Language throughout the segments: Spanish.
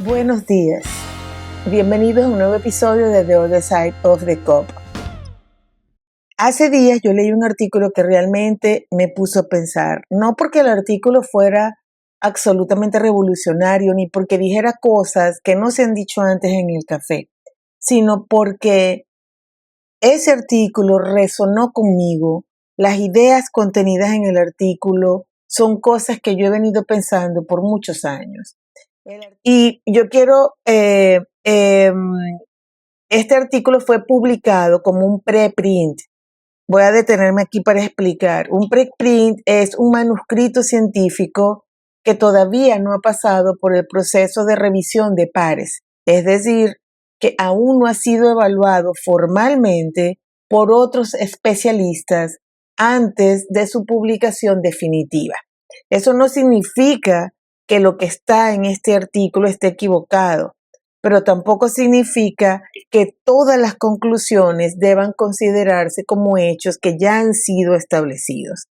Buenos días, bienvenidos a un nuevo episodio de The Other Side of the Cup. Hace días yo leí un artículo que realmente me puso a pensar, no porque el artículo fuera absolutamente revolucionario ni porque dijera cosas que no se han dicho antes en el café, sino porque ese artículo resonó conmigo. Las ideas contenidas en el artículo son cosas que yo he venido pensando por muchos años. Y yo quiero, este artículo fue publicado como un preprint. Voy a detenerme aquí para explicar. Un preprint es un manuscrito científico que todavía no ha pasado por el proceso de revisión de pares. Es decir, que aún no ha sido evaluado formalmente por otros especialistas antes de su publicación definitiva. Eso no significa que lo que está en este artículo esté equivocado, pero tampoco significa que todas las conclusiones deban considerarse como hechos que ya han sido establecidos.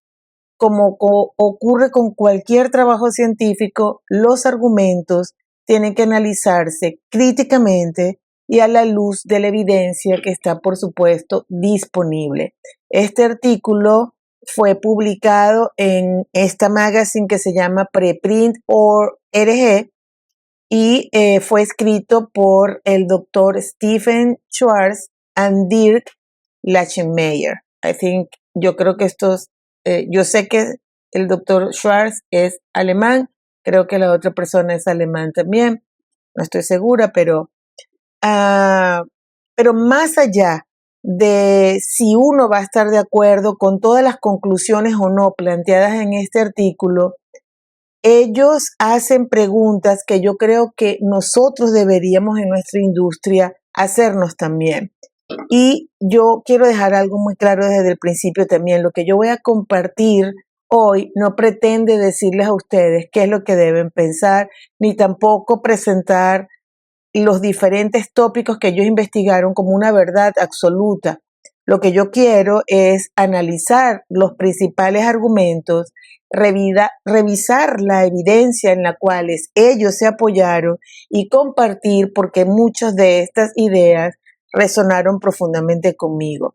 Como ocurre con cualquier trabajo científico, los argumentos tienen que analizarse críticamente y a la luz de la evidencia que está, por supuesto, disponible. Este artículo fue publicado en esta magazine que se llama Preprint.org y fue escrito por el doctor Stephen Schwartz and Dirk Lachenmeyer. Yo creo que yo sé que el doctor Schwartz es alemán, creo que la otra persona es alemán también, no estoy segura, pero más allá de si uno va a estar de acuerdo con todas las conclusiones o no planteadas en este artículo, ellos hacen preguntas que yo creo que nosotros deberíamos en nuestra industria hacernos también. Y yo quiero dejar algo muy claro desde el principio también. Lo que yo voy a compartir hoy no pretende decirles a ustedes qué es lo que deben pensar, ni tampoco presentar los diferentes tópicos que ellos investigaron como una verdad absoluta. Lo que yo quiero es analizar los principales argumentos, revisar la evidencia en la cual ellos se apoyaron y compartir porque muchas de estas ideas resonaron profundamente conmigo.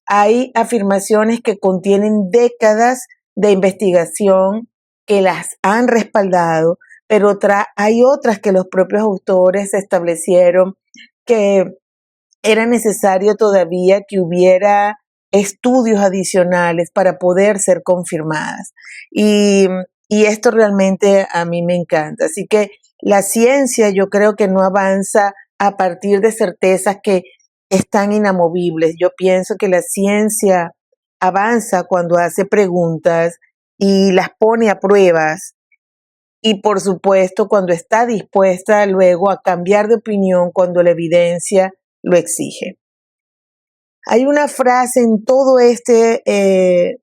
Hay afirmaciones que contienen décadas de investigación que las han respaldado, pero hay otras que los propios autores establecieron que era necesario todavía que hubiera estudios adicionales para poder ser confirmadas. Y esto realmente a mí me encanta. Así que la ciencia yo creo que no avanza a partir de certezas que están inamovibles. Yo pienso que la ciencia avanza cuando hace preguntas y las pone a pruebas y por supuesto cuando está dispuesta luego a cambiar de opinión cuando la evidencia lo exige. Hay una frase en todo este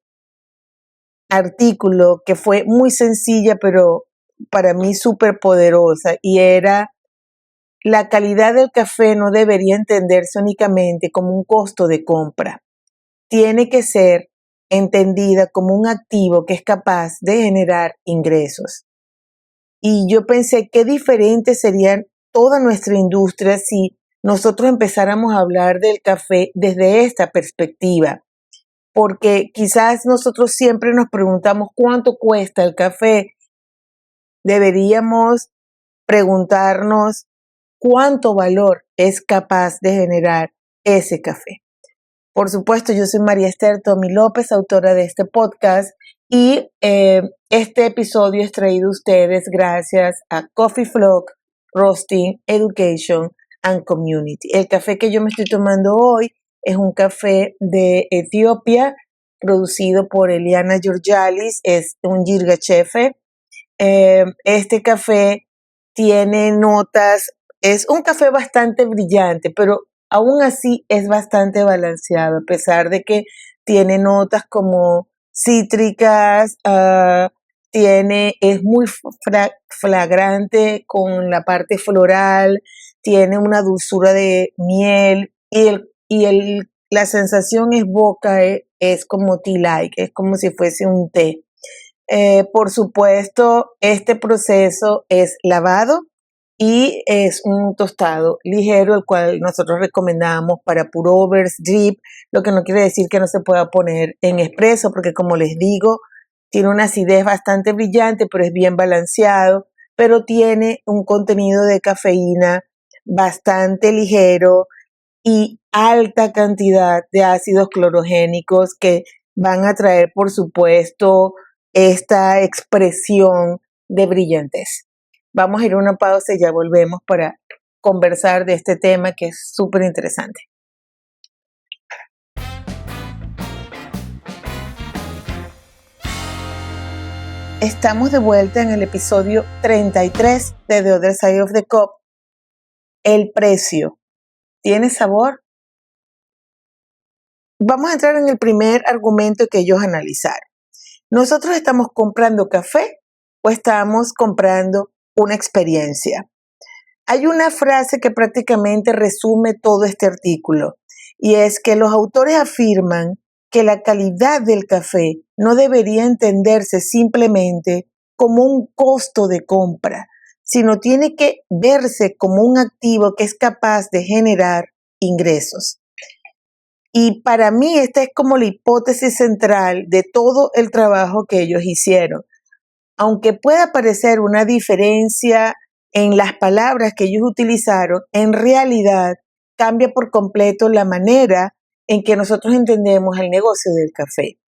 artículo que fue muy sencilla pero para mí súper poderosa y era: la calidad del café no debería entenderse únicamente como un costo de compra. Tiene que ser entendida como un activo que es capaz de generar ingresos. Y yo pensé qué diferente sería toda nuestra industria si nosotros empezáramos a hablar del café desde esta perspectiva. Porque quizás nosotros siempre nos preguntamos cuánto cuesta el café. Deberíamos preguntarnos cuánto valor es capaz de generar ese café. Por supuesto, yo soy María Esther Tomi López, autora de este podcast, y este episodio es traído a ustedes gracias a Coffee Flock, Roasting, Education and Community. El café que yo me estoy tomando hoy es un café de Etiopía, producido por Eliana Georgalis, es un Yirgacheffe. Este café tiene notas, es un café bastante brillante, pero aún así es bastante balanceado, a pesar de que tiene notas como cítricas, es muy flagrante con la parte floral, tiene una dulzura de miel y la sensación es como tea-like, es como si fuese un té. Por supuesto, este proceso es lavado y es un tostado ligero, el cual nosotros recomendamos para pour-overs, drip, lo que no quiere decir que no se pueda poner en espresso, porque como les digo, tiene una acidez bastante brillante, pero es bien balanceado, pero tiene un contenido de cafeína bastante ligero y alta cantidad de ácidos clorogénicos que van a traer, por supuesto, esta expresión de brillantez. Vamos a ir a una pausa y ya volvemos para conversar de este tema que es súper interesante. Estamos de vuelta en el episodio 33 de The Other Side of the Cup. El precio. ¿Tiene sabor? Vamos a entrar en el primer argumento que ellos analizaron. ¿Nosotros estamos comprando café o estamos comprando una experiencia? Hay una frase que prácticamente resume todo este artículo y es que los autores afirman que la calidad del café no debería entenderse simplemente como un costo de compra, sino tiene que verse como un activo que es capaz de generar ingresos. Y para mí esta es como la hipótesis central de todo el trabajo que ellos hicieron. Aunque pueda parecer una diferencia en las palabras que ellos utilizaron, en realidad cambia por completo la manera en que nosotros entendemos el negocio del café.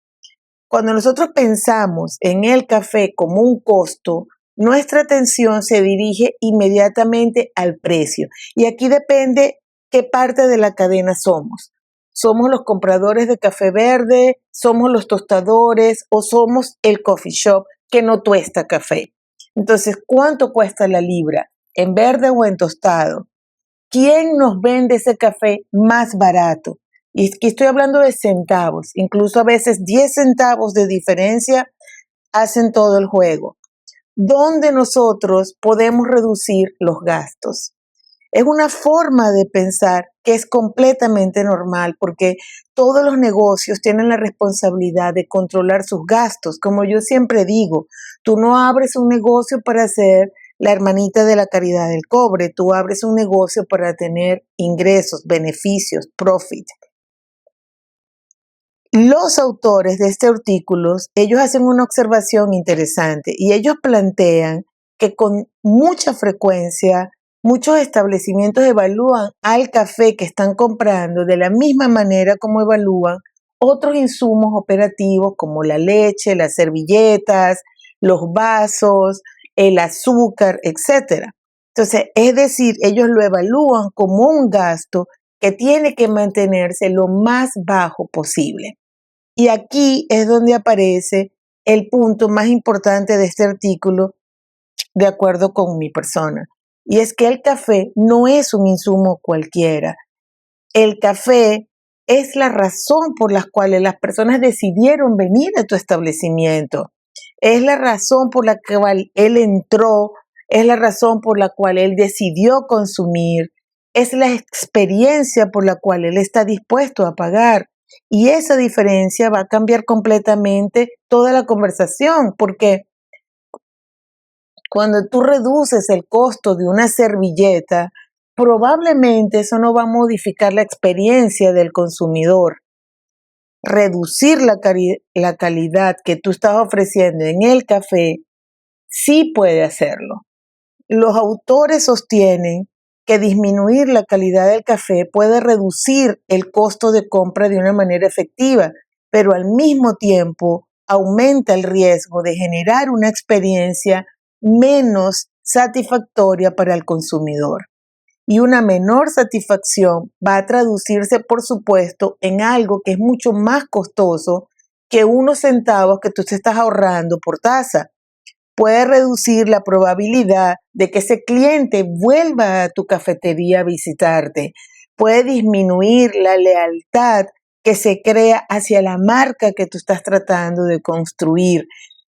Cuando nosotros pensamos en el café como un costo, nuestra atención se dirige inmediatamente al precio. Y aquí depende qué parte de la cadena somos. ¿Somos los compradores de café verde? ¿Somos los tostadores? ¿O somos el coffee shop que no tuesta café? Entonces, ¿cuánto cuesta la libra? ¿En verde o en tostado? ¿Quién nos vende ese café más barato? Y aquí estoy hablando de centavos, incluso a veces 10 centavos de diferencia hacen todo el juego. ¿Dónde nosotros podemos reducir los gastos? Es una forma de pensar que es completamente normal porque todos los negocios tienen la responsabilidad de controlar sus gastos. Como yo siempre digo, tú no abres un negocio para ser la hermanita de la caridad del cobre, tú abres un negocio para tener ingresos, beneficios, profit. Los autores de este artículo, ellos hacen una observación interesante y ellos plantean que con mucha frecuencia muchos establecimientos evalúan al café que están comprando de la misma manera como evalúan otros insumos operativos como la leche, las servilletas, los vasos, el azúcar, etc. Entonces, es decir, ellos lo evalúan como un gasto que tiene que mantenerse lo más bajo posible. Y aquí es donde aparece el punto más importante de este artículo, de acuerdo con mi persona. Y es que el café no es un insumo cualquiera. El café es la razón por la cual las personas decidieron venir a tu establecimiento. Es la razón por la cual él entró, es la razón por la cual él decidió consumir, es la experiencia por la cual él está dispuesto a pagar. Y esa diferencia va a cambiar completamente toda la conversación, porque cuando tú reduces el costo de una servilleta, probablemente eso no va a modificar la experiencia del consumidor. Reducir la calidad que tú estás ofreciendo en el café sí puede hacerlo. Los autores sostienen que disminuir la calidad del café puede reducir el costo de compra de una manera efectiva, pero al mismo tiempo aumenta el riesgo de generar una experiencia menos satisfactoria para el consumidor. Y una menor satisfacción va a traducirse, por supuesto, en algo que es mucho más costoso que unos centavos que tú te estás ahorrando por taza. Puede reducir la probabilidad de que ese cliente vuelva a tu cafetería a visitarte. Puede disminuir la lealtad que se crea hacia la marca que tú estás tratando de construir.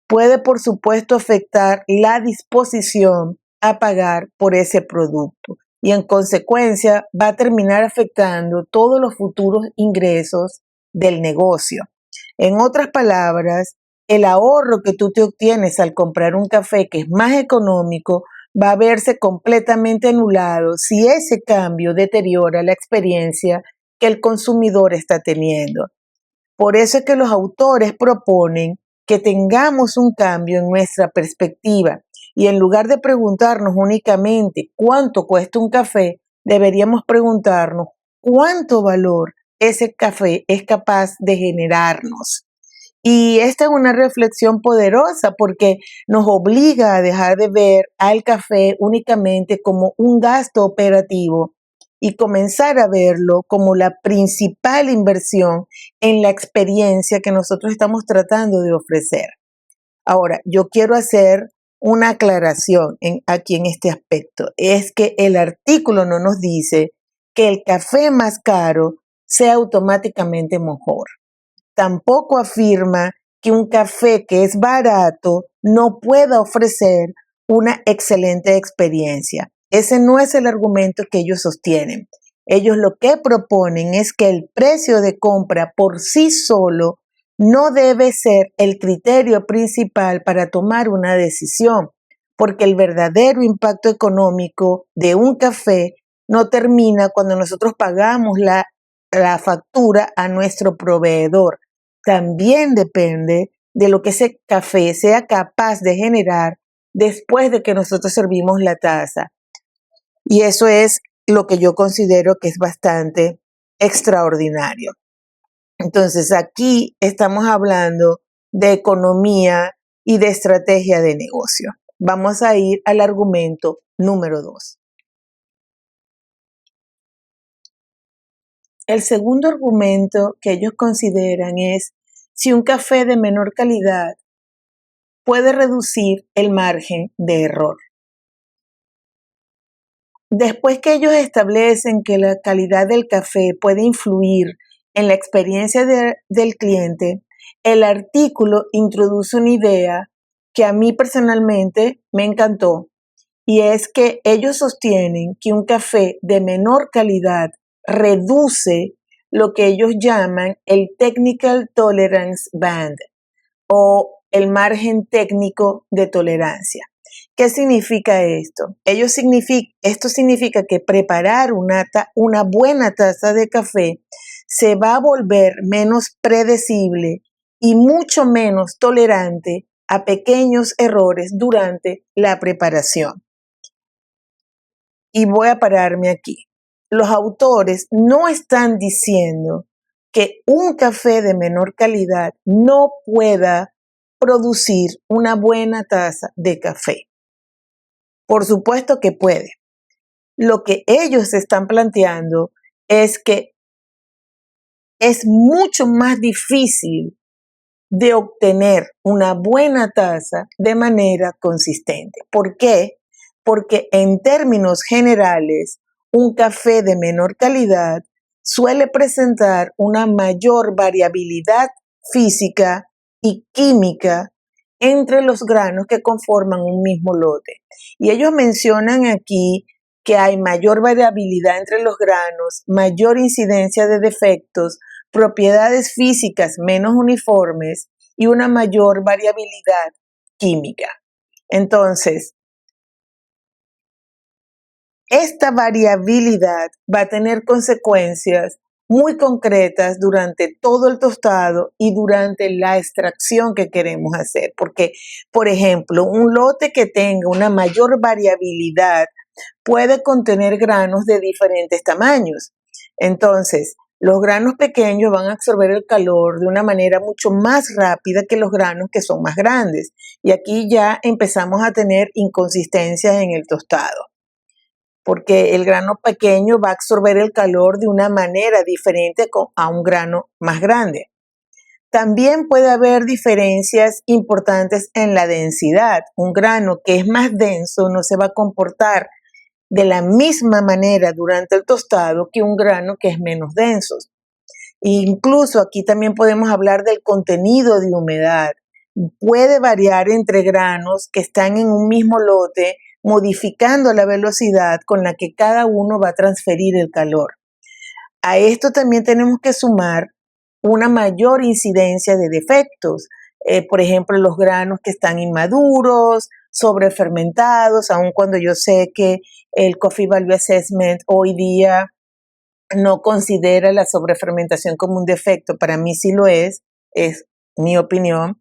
Puede, por supuesto, afectar la disposición a pagar por ese producto y en consecuencia va a terminar afectando todos los futuros ingresos del negocio. En otras palabras, el ahorro que tú te obtienes al comprar un café que es más económico va a verse completamente anulado si ese cambio deteriora la experiencia que el consumidor está teniendo. Por eso es que los autores proponen que tengamos un cambio en nuestra perspectiva y en lugar de preguntarnos únicamente cuánto cuesta un café, deberíamos preguntarnos cuánto valor ese café es capaz de generarnos. Y esta es una reflexión poderosa porque nos obliga a dejar de ver al café únicamente como un gasto operativo y comenzar a verlo como la principal inversión en la experiencia que nosotros estamos tratando de ofrecer. Ahora, yo quiero hacer una aclaración aquí en este aspecto. Es que el artículo no nos dice que el café más caro sea automáticamente mejor. Tampoco afirma que un café que es barato no pueda ofrecer una excelente experiencia. Ese no es el argumento que ellos sostienen. Ellos lo que proponen es que el precio de compra por sí solo no debe ser el criterio principal para tomar una decisión, porque el verdadero impacto económico de un café no termina cuando nosotros pagamos la factura a nuestro proveedor. También depende de lo que ese café sea capaz de generar después de que nosotros servimos la taza. Y eso es lo que yo considero que es bastante extraordinario. Entonces, aquí estamos hablando de economía y de estrategia de negocio. Vamos a ir al argumento número 2. El segundo argumento que ellos consideran es si un café de menor calidad puede reducir el margen de error. Después que ellos establecen que la calidad del café puede influir en la experiencia del cliente, el artículo introduce una idea que a mí personalmente me encantó, y es que ellos sostienen que un café de menor calidad reduce lo que ellos llaman el Technical Tolerance Band o el margen técnico de tolerancia. ¿Qué significa esto? Esto significa que preparar una buena taza de café se va a volver menos predecible y mucho menos tolerante a pequeños errores durante la preparación. Y voy a pararme aquí. Los autores no están diciendo que un café de menor calidad no pueda producir una buena taza de café. Por supuesto que puede. Lo que ellos están planteando es que es mucho más difícil de obtener una buena taza de manera consistente. ¿Por qué? Porque en términos generales, un café de menor calidad suele presentar una mayor variabilidad física y química entre los granos que conforman un mismo lote. Y ellos mencionan aquí que hay mayor variabilidad entre los granos, mayor incidencia de defectos, propiedades físicas menos uniformes y una mayor variabilidad química. Entonces, esta variabilidad va a tener consecuencias muy concretas durante todo el tostado y durante la extracción que queremos hacer. Porque, por ejemplo, un lote que tenga una mayor variabilidad puede contener granos de diferentes tamaños. Entonces, los granos pequeños van a absorber el calor de una manera mucho más rápida que los granos que son más grandes. Y aquí ya empezamos a tener inconsistencias en el tostado, porque el grano pequeño va a absorber el calor de una manera diferente a un grano más grande. También puede haber diferencias importantes en la densidad. Un grano que es más denso no se va a comportar de la misma manera durante el tostado que un grano que es menos denso. Incluso aquí también podemos hablar del contenido de humedad. Puede variar entre granos que están en un mismo lote, modificando la velocidad con la que cada uno va a transferir el calor. A esto también tenemos que sumar una mayor incidencia de defectos. Por ejemplo, los granos que están inmaduros, sobrefermentados, aun cuando yo sé que el Coffee Value Assessment hoy día no considera la sobrefermentación como un defecto. Para mí sí lo es mi opinión.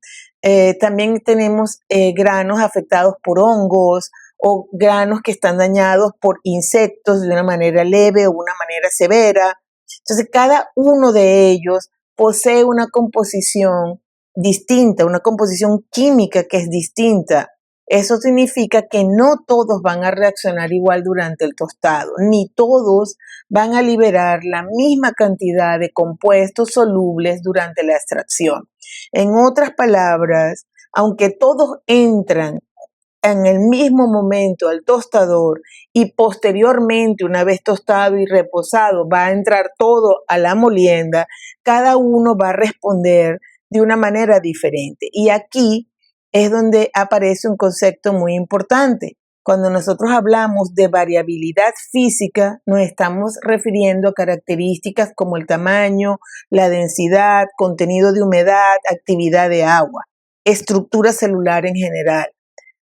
También tenemos granos afectados por hongos o granos que están dañados por insectos de una manera leve o una manera severa. Entonces, cada uno de ellos posee una composición distinta, una composición química que es distinta. Eso significa que no todos van a reaccionar igual durante el tostado, ni todos van a liberar la misma cantidad de compuestos solubles durante la extracción. En otras palabras, aunque todos entran en el mismo momento al tostador y posteriormente, una vez tostado y reposado, va a entrar todo a la molienda, cada uno va a responder de una manera diferente. Y aquí es donde aparece un concepto muy importante. Cuando nosotros hablamos de variabilidad física, nos estamos refiriendo a características como el tamaño, la densidad, contenido de humedad, actividad de agua, estructura celular en general.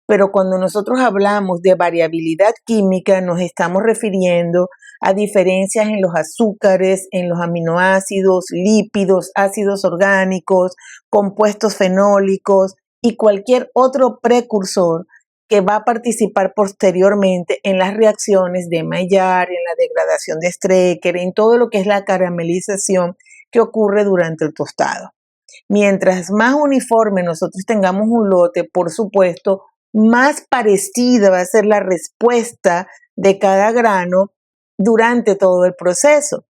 Pero cuando nosotros hablamos de variabilidad química, nos estamos refiriendo a diferencias en los azúcares, en los aminoácidos, lípidos, ácidos orgánicos, compuestos fenólicos y cualquier otro precursor que va a participar posteriormente en las reacciones de Maillard, en la degradación de Strecker, en todo lo que es la caramelización que ocurre durante el tostado. Mientras más uniforme nosotros tengamos un lote, por supuesto, más parecida va a ser la respuesta de cada grano durante todo el proceso.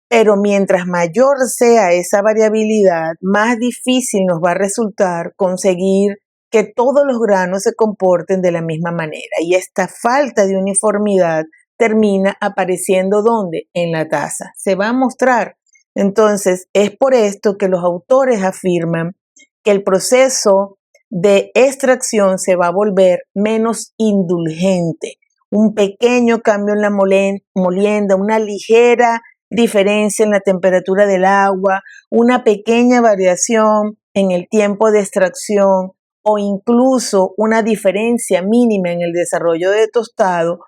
Pero mientras mayor sea esa variabilidad, más difícil nos va a resultar conseguir que todos los granos se comporten de la misma manera. Y esta falta de uniformidad termina apareciendo ¿dónde? En la taza. Se va a mostrar. Entonces, es por esto que los autores afirman que el proceso de extracción se va a volver menos indulgente. Un pequeño cambio en la molienda, una ligera diferencia en la temperatura del agua, una pequeña variación en el tiempo de extracción o incluso una diferencia mínima en el desarrollo de tostado,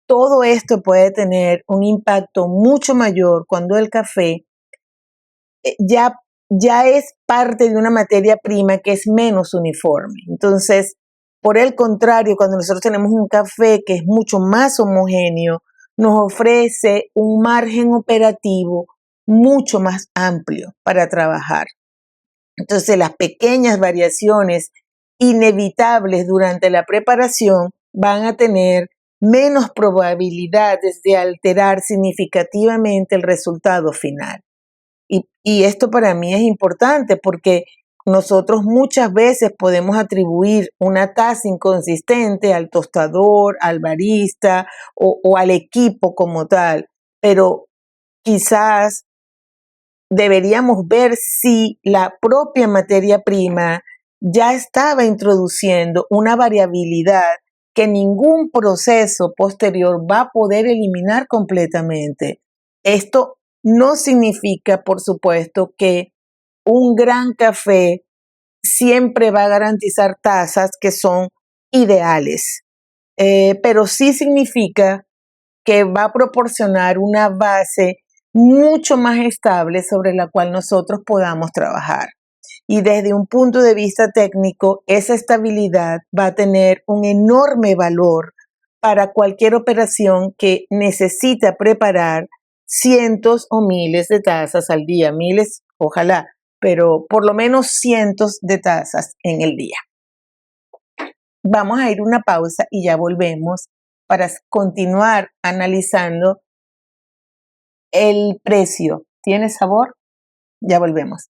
todo esto puede tener un impacto mucho mayor cuando el café ya es parte de una materia prima que es menos uniforme. Entonces, por el contrario, cuando nosotros tenemos un café que es mucho más homogéneo, nos ofrece un margen operativo mucho más amplio para trabajar. Entonces, las pequeñas variaciones inevitables durante la preparación van a tener menos probabilidades de alterar significativamente el resultado final. Y esto para mí es importante porque nosotros muchas veces podemos atribuir una taza inconsistente al tostador, al barista o al equipo como tal, pero quizás deberíamos ver si la propia materia prima ya estaba introduciendo una variabilidad que ningún proceso posterior va a poder eliminar completamente. Esto no significa, por supuesto, que un gran café siempre va a garantizar tazas que son ideales, pero sí significa que va a proporcionar una base mucho más estable sobre la cual nosotros podamos trabajar. Y desde un punto de vista técnico, esa estabilidad va a tener un enorme valor para cualquier operación que necesita preparar cientos o miles de tazas al día, miles, ojalá, pero por lo menos cientos de tazas en el día. Vamos a ir a una pausa y ya volvemos para continuar analizando el precio. ¿Tiene sabor? Ya volvemos.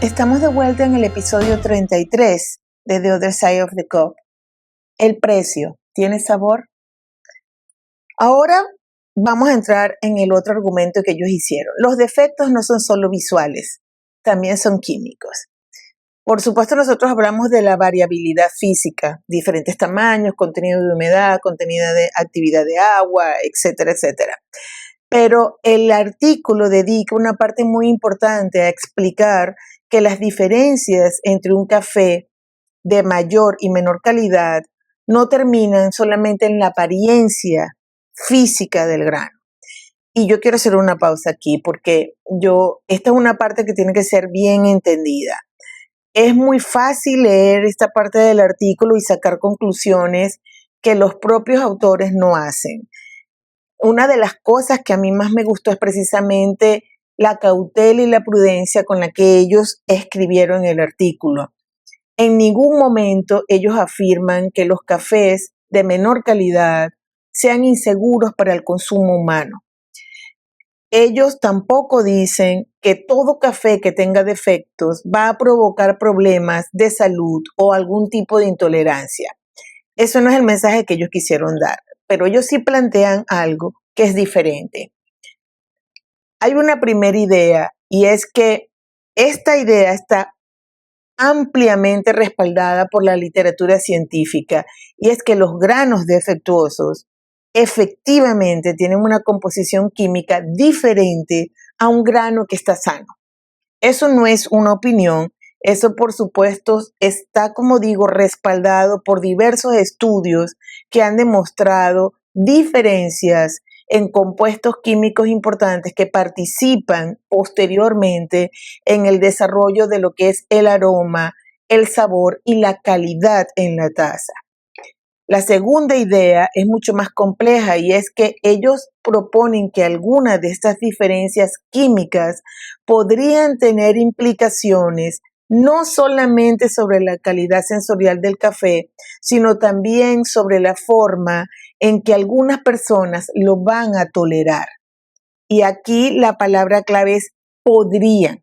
Estamos de vuelta en el episodio 33 de The Other Side of the Cup. El precio, ¿tiene sabor? Ahora vamos a entrar en el otro argumento que ellos hicieron. Los defectos no son solo visuales, también son químicos. Por supuesto, nosotros hablamos de la variabilidad física, diferentes tamaños, contenido de humedad, contenido de actividad de agua, etcétera, etcétera. Pero el artículo dedica una parte muy importante a explicar que las diferencias entre un café de mayor y menor calidad no terminan solamente en la apariencia física del grano. Y yo quiero hacer una pausa aquí porque esta es una parte que tiene que ser bien entendida. Es muy fácil leer esta parte del artículo y sacar conclusiones que los propios autores no hacen. Una de las cosas que a mí más me gustó es precisamente la cautela y la prudencia con la que ellos escribieron el artículo. En ningún momento ellos afirman que los cafés de menor calidad sean inseguros para el consumo humano. Ellos tampoco dicen que todo café que tenga defectos va a provocar problemas de salud o algún tipo de intolerancia. Eso no es el mensaje que ellos quisieron dar, pero ellos sí plantean algo que es diferente. Hay una primera idea y es que esta idea está ampliamente respaldada por la literatura científica y es que los granos defectuosos efectivamente tienen una composición química diferente a un grano que está sano. Eso no es una opinión, eso por supuesto está, como digo, respaldado por diversos estudios que han demostrado diferencias en compuestos químicos importantes que participan posteriormente en el desarrollo de lo que es el aroma, el sabor y la calidad en la taza. La segunda idea es mucho más compleja y es que ellos proponen que algunas de estas diferencias químicas podrían tener implicaciones no solamente sobre la calidad sensorial del café, sino también sobre la forma en que algunas personas lo van a tolerar. Y aquí la palabra clave es podrían.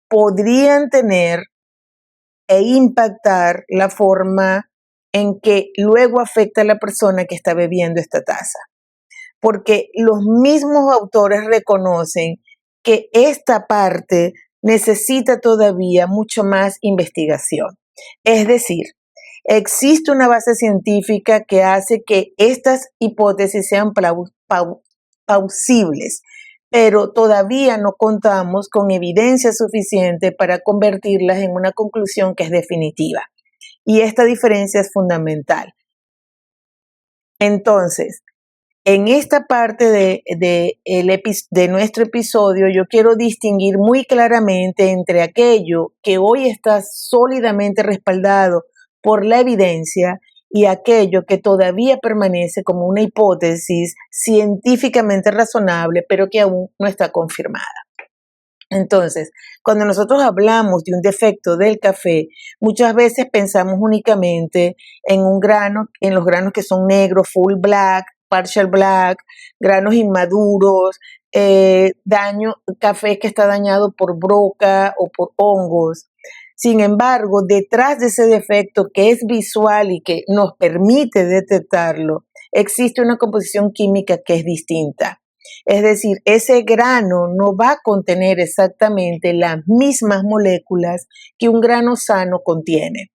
Podrían tener e impactar la forma en que luego afecta a la persona que está bebiendo esta taza. Porque los mismos autores reconocen que esta parte necesita todavía mucho más investigación. Es decir, existe una base científica que hace que estas hipótesis sean plausibles, pero todavía no contamos con evidencia suficiente para convertirlas en una conclusión que es definitiva. Y esta diferencia es fundamental. Entonces, en esta parte de nuestro episodio, yo quiero distinguir muy claramente entre aquello que hoy está sólidamente respaldado por la evidencia y aquello que todavía permanece como una hipótesis científicamente razonable, pero que aún no está confirmada. Entonces, cuando nosotros hablamos de un defecto del café, muchas veces pensamos únicamente en los granos que son negros, full black, partial black, granos inmaduros, café que está dañado por broca o por hongos. Sin embargo, detrás de ese defecto que es visual y que nos permite detectarlo, existe una composición química que es distinta. Es decir, ese grano no va a contener exactamente las mismas moléculas que un grano sano contiene.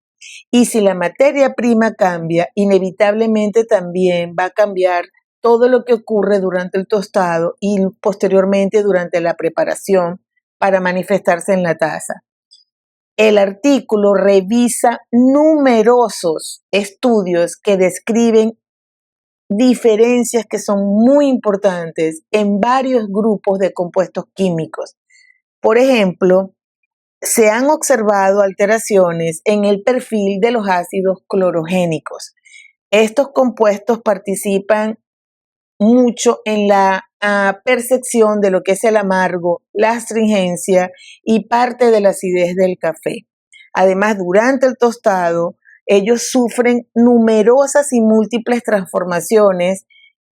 Y si la materia prima cambia, inevitablemente también va a cambiar todo lo que ocurre durante el tostado y posteriormente durante la preparación para manifestarse en la taza. El artículo revisa numerosos estudios que describen diferencias que son muy importantes en varios grupos de compuestos químicos. Por ejemplo, se han observado alteraciones en el perfil de los ácidos clorogénicos. Estos compuestos participan mucho en la percepción de lo que es el amargo, la astringencia y parte de la acidez del café. Además, durante el tostado, ellos sufren numerosas y múltiples transformaciones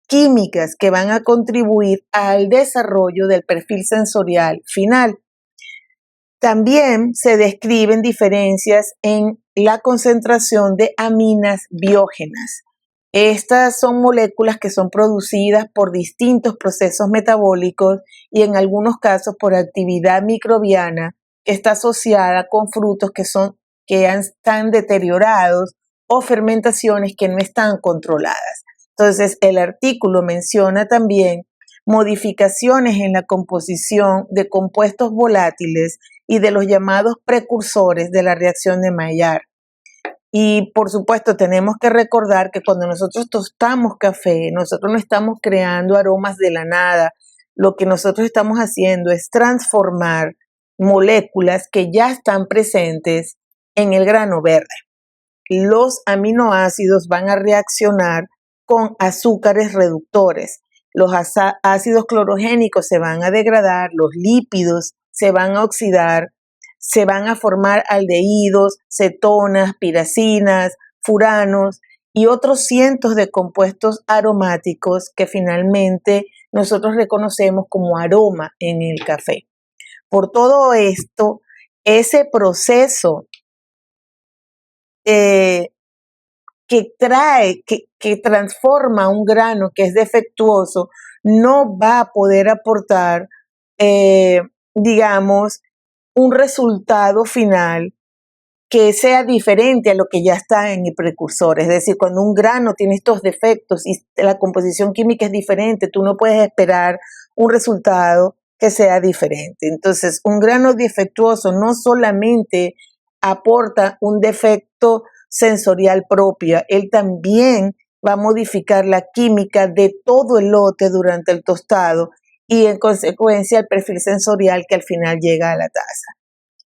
químicas que van a contribuir al desarrollo del perfil sensorial final. También se describen diferencias en la concentración de aminas biógenas. Estas son moléculas que son producidas por distintos procesos metabólicos y en algunos casos por actividad microbiana que está asociada con frutos que son que están deteriorados o fermentaciones que no están controladas. Entonces, el artículo menciona también modificaciones en la composición de compuestos volátiles y de los llamados precursores de la reacción de Maillard. Y por supuesto tenemos que recordar que cuando nosotros tostamos café, nosotros no estamos creando aromas de la nada. Lo que nosotros estamos haciendo es transformar moléculas que ya están presentes en el grano verde. Los aminoácidos van a reaccionar con azúcares reductores. Los ácidos clorogénicos se van a degradar, los lípidos se van a oxidar, se van a formar aldehídos, cetonas, piracinas, furanos y otros cientos de compuestos aromáticos que finalmente nosotros reconocemos como aroma en el café. Por todo esto, ese proceso que transforma un grano que es defectuoso, no va a poder aportar, digamos, un resultado final que sea diferente a lo que ya está en el precursor. Es decir, cuando un grano tiene estos defectos y la composición química es diferente, tú no puedes esperar un resultado que sea diferente. Entonces, un grano defectuoso no solamente aporta un defecto sensorial propio, él también va a modificar la química de todo el lote durante el tostado y en consecuencia el perfil sensorial que al final llega a la taza.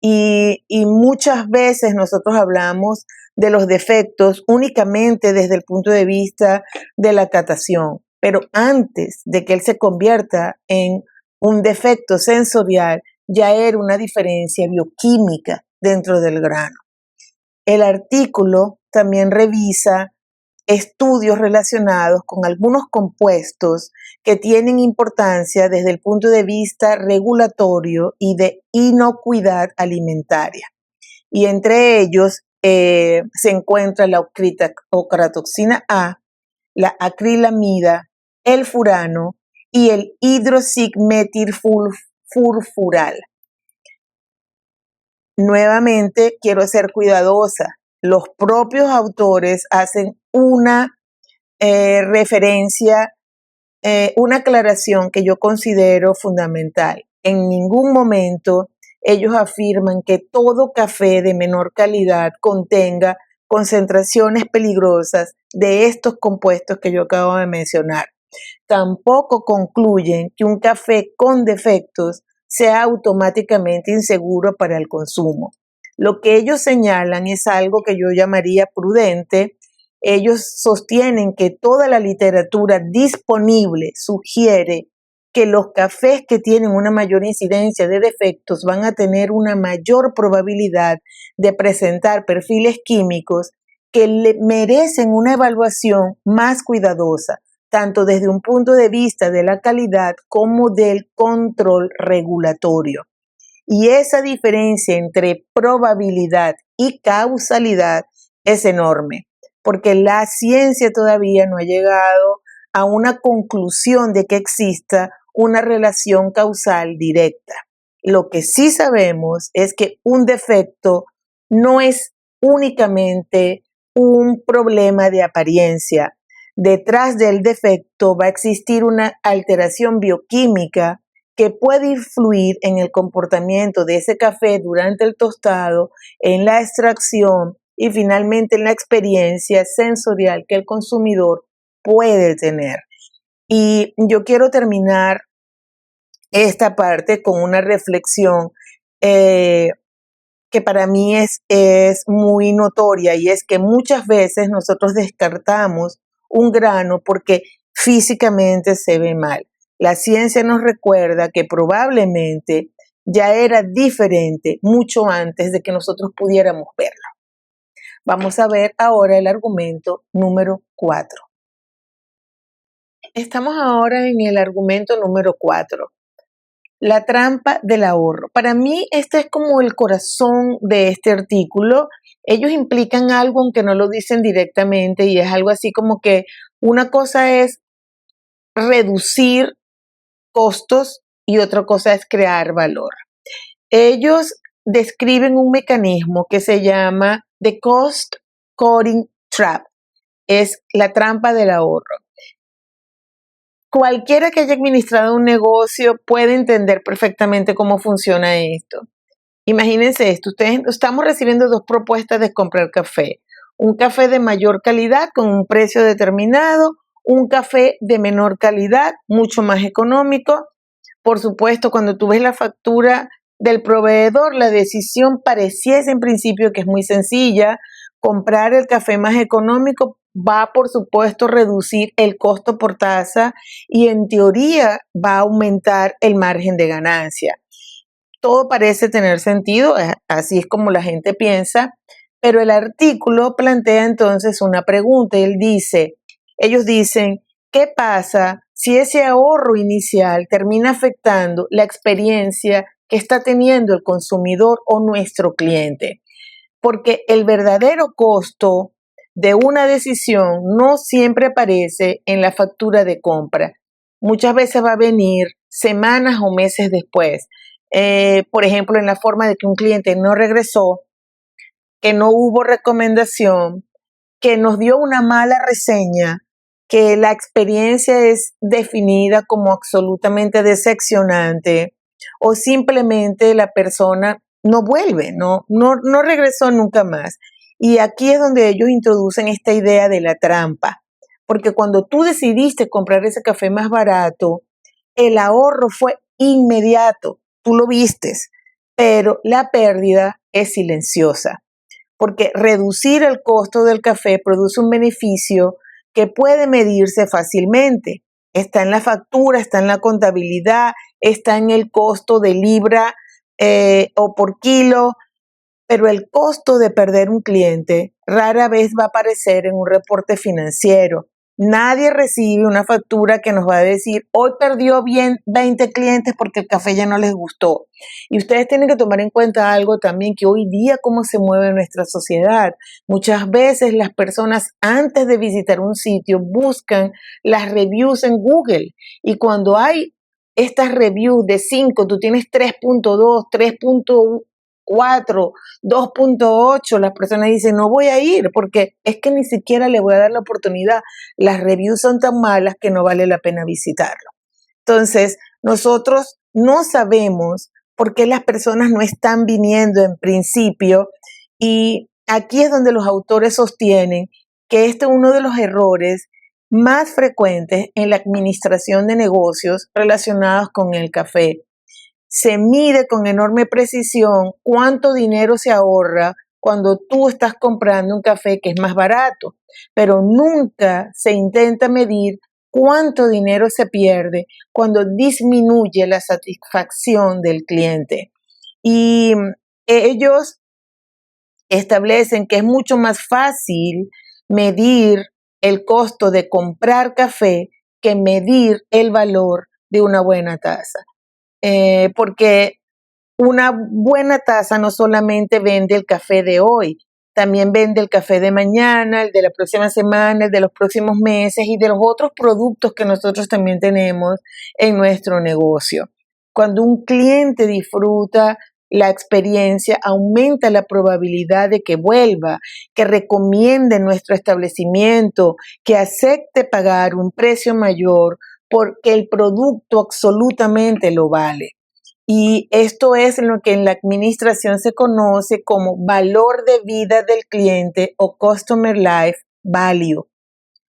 Y muchas veces nosotros hablamos de los defectos únicamente desde el punto de vista de la catación, pero antes de que él se convierta en un defecto sensorial, ya era una diferencia bioquímica dentro del grano. El artículo también revisa estudios relacionados con algunos compuestos que tienen importancia desde el punto de vista regulatorio y de inocuidad alimentaria. Y entre ellos se encuentra la ocratoxina A, la acrilamida, el furano y el hidroxigmetilfurfural. Nuevamente, quiero ser cuidadosa. Los propios autores hacen una referencia, una aclaración que yo considero fundamental. En ningún momento ellos afirman que todo café de menor calidad contenga concentraciones peligrosas de estos compuestos que yo acabo de mencionar. Tampoco concluyen que un café con defectos sea automáticamente inseguro para el consumo. Lo que ellos señalan es algo que yo llamaría prudente. Ellos sostienen que toda la literatura disponible sugiere que los cafés que tienen una mayor incidencia de defectos van a tener una mayor probabilidad de presentar perfiles químicos que merecen una evaluación más cuidadosa, tanto desde un punto de vista de la calidad como del control regulatorio. Y esa diferencia entre probabilidad y causalidad es enorme, porque la ciencia todavía no ha llegado a una conclusión de que exista una relación causal directa. Lo que sí sabemos es que un defecto no es únicamente un problema de apariencia. Detrás del defecto va a existir una alteración bioquímica que puede influir en el comportamiento de ese café durante el tostado, en la extracción y finalmente en la experiencia sensorial que el consumidor puede tener. Y yo quiero terminar esta parte con una reflexión que para mí es muy notoria, y es que muchas veces nosotros descartamos un grano porque físicamente se ve mal. La ciencia nos recuerda que probablemente ya era diferente mucho antes de que nosotros pudiéramos verlo. Vamos a ver ahora el argumento número 4. Estamos ahora en el argumento número 4. La trampa del ahorro. Para mí, este es como el corazón de este artículo. Ellos implican algo, aunque no lo dicen directamente, y es algo así como que una cosa es reducir costos y otra cosa es crear valor. Ellos describen un mecanismo que se llama The Cost Cutting Trap, es la trampa del ahorro. Cualquiera que haya administrado un negocio puede entender perfectamente cómo funciona esto. Imagínense esto, estamos recibiendo dos propuestas de comprar café. Un café de mayor calidad con un precio determinado, un café de menor calidad, mucho más económico. Por supuesto, cuando tú ves la factura del proveedor, la decisión pareciese en principio que es muy sencilla. Comprar el café más económico va, por supuesto, a reducir el costo por taza y en teoría va a aumentar el margen de ganancia. Todo parece tener sentido, así es como la gente piensa, pero el artículo plantea entonces una pregunta. Ellos dicen, ¿qué pasa si ese ahorro inicial termina afectando la experiencia que está teniendo el consumidor o nuestro cliente? Porque el verdadero costo de una decisión no siempre aparece en la factura de compra. Muchas veces va a venir semanas o meses después. Por ejemplo, en la forma de que un cliente no regresó, que no hubo recomendación, que nos dio una mala reseña, que la experiencia es definida como absolutamente decepcionante o simplemente la persona no vuelve, no regresó nunca más. Y aquí es donde ellos introducen esta idea de la trampa, porque cuando tú decidiste comprar ese café más barato, el ahorro fue inmediato, tú lo vistes, pero la pérdida es silenciosa porque reducir el costo del café produce un beneficio que puede medirse fácilmente. Está en la factura, está en la contabilidad, está en el costo de libra o por kilo, pero el costo de perder un cliente rara vez va a aparecer en un reporte financiero. Nadie recibe una factura que nos va a decir, hoy perdió 20 clientes porque el café ya no les gustó. Y ustedes tienen que tomar en cuenta algo también, que hoy día cómo se mueve nuestra sociedad. Muchas veces las personas antes de visitar un sitio buscan las reviews en Google y cuando hay estas reviews de 5, tú tienes 3.2, 3.4, 2.8, las personas dicen no voy a ir porque es que ni siquiera le voy a dar la oportunidad. Las reviews son tan malas que no vale la pena visitarlo. Entonces, nosotros no sabemos por qué las personas no están viniendo en principio y aquí es donde los autores sostienen que este es uno de los errores más frecuentes en la administración de negocios relacionados con el café. Se mide con enorme precisión cuánto dinero se ahorra cuando tú estás comprando un café que es más barato, pero nunca se intenta medir cuánto dinero se pierde cuando disminuye la satisfacción del cliente. Y ellos establecen que es mucho más fácil medir el costo de comprar café que medir el valor de una buena taza. Porque una buena taza no solamente vende el café de hoy, también vende el café de mañana, el de la próxima semana, el de los próximos meses y de los otros productos que nosotros también tenemos en nuestro negocio. Cuando un cliente disfruta la experiencia, aumenta la probabilidad de que vuelva, que recomiende nuestro establecimiento, que acepte pagar un precio mayor porque el producto absolutamente lo vale. Y esto es lo que en la administración se conoce como valor de vida del cliente o Customer Life Value.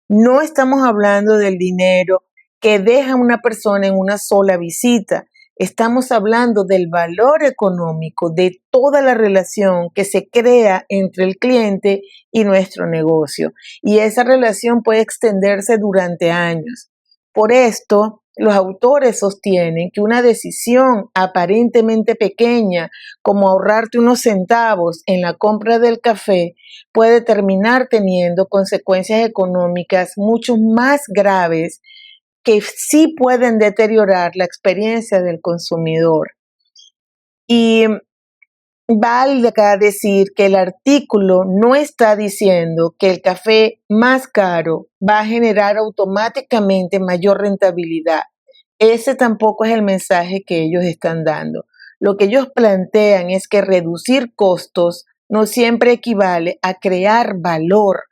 No estamos hablando del dinero que deja una persona en una sola visita. Estamos hablando del valor económico de toda la relación que se crea entre el cliente y nuestro negocio. Y esa relación puede extenderse durante años. Por esto, los autores sostienen que una decisión aparentemente pequeña, como ahorrarte unos centavos en la compra del café, puede terminar teniendo consecuencias económicas mucho más graves que sí pueden deteriorar la experiencia del consumidor. Y vale acá decir que el artículo no está diciendo que el café más caro va a generar automáticamente mayor rentabilidad. Ese tampoco es el mensaje que ellos están dando. Lo que ellos plantean es que reducir costos no siempre equivale a crear valor.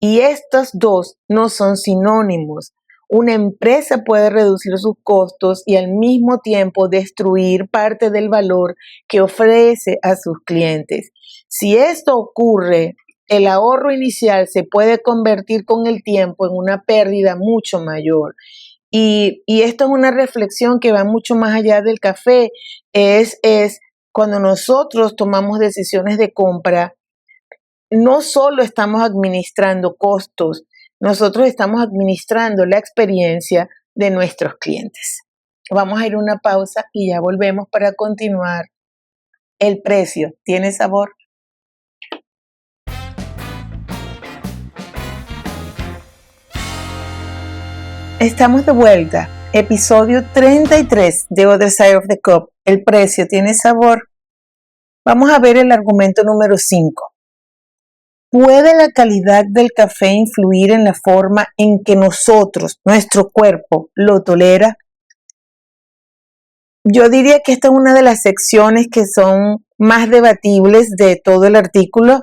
Y estos dos no son sinónimos. Una empresa puede reducir sus costos y al mismo tiempo destruir parte del valor que ofrece a sus clientes. Si esto ocurre, el ahorro inicial se puede convertir con el tiempo en una pérdida mucho mayor. Y esto es una reflexión que va mucho más allá del café. Es cuando nosotros tomamos decisiones de compra, no solo estamos administrando costos, nosotros estamos administrando la experiencia de nuestros clientes. Vamos a ir a una pausa y ya volvemos para continuar. El precio, ¿tiene sabor? Estamos de vuelta. Episodio 33 de Other Side of the Cup. El precio, ¿tiene sabor? Vamos a ver el argumento número 5. ¿Puede la calidad del café influir en la forma en que nosotros, nuestro cuerpo, lo tolera? Yo diría que esta es una de las secciones que son más debatibles de todo el artículo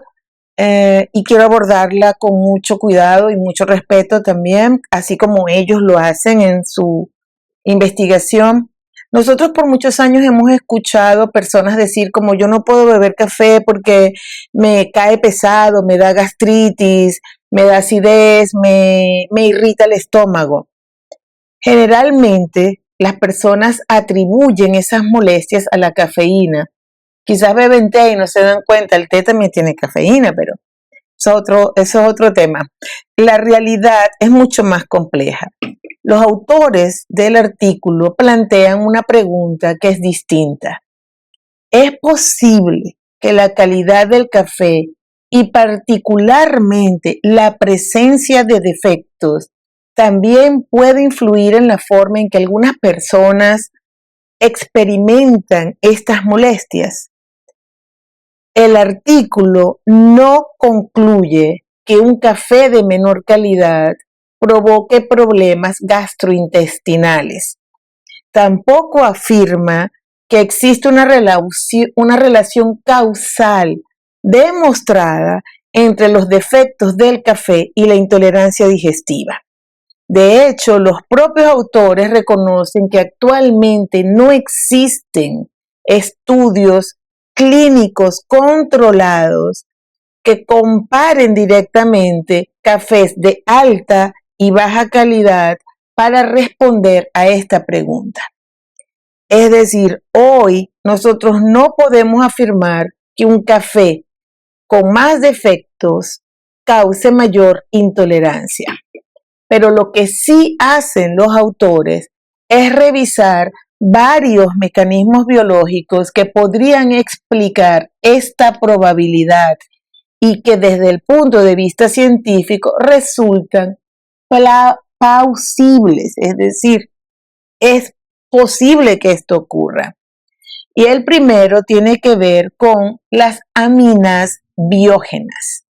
y quiero abordarla con mucho cuidado y mucho respeto también, así como ellos lo hacen en su investigación. Nosotros por muchos años hemos escuchado personas decir como yo no puedo beber café porque me cae pesado, me da gastritis, me da acidez, me irrita el estómago. Generalmente las personas atribuyen esas molestias a la cafeína. Quizás beben té y no se dan cuenta, el té también tiene cafeína, pero eso es otro tema. La realidad es mucho más compleja. Los autores del artículo plantean una pregunta que es distinta. ¿Es posible que la calidad del café y particularmente la presencia de defectos también puede influir en la forma en que algunas personas experimentan estas molestias? El artículo no concluye que un café de menor calidad provoque problemas gastrointestinales. Tampoco afirma que existe una relación causal demostrada entre los defectos del café y la intolerancia digestiva. De hecho, los propios autores reconocen que actualmente no existen estudios clínicos controlados que comparen directamente cafés de alta y baja calidad para responder a esta pregunta. Es decir, hoy nosotros no podemos afirmar que un café con más defectos cause mayor intolerancia. Pero lo que sí hacen los autores es revisar varios mecanismos biológicos que podrían explicar esta probabilidad y que desde el punto de vista científico resultan plausibles, es decir, es posible que esto ocurra. Y el primero tiene que ver con las aminas biógenas.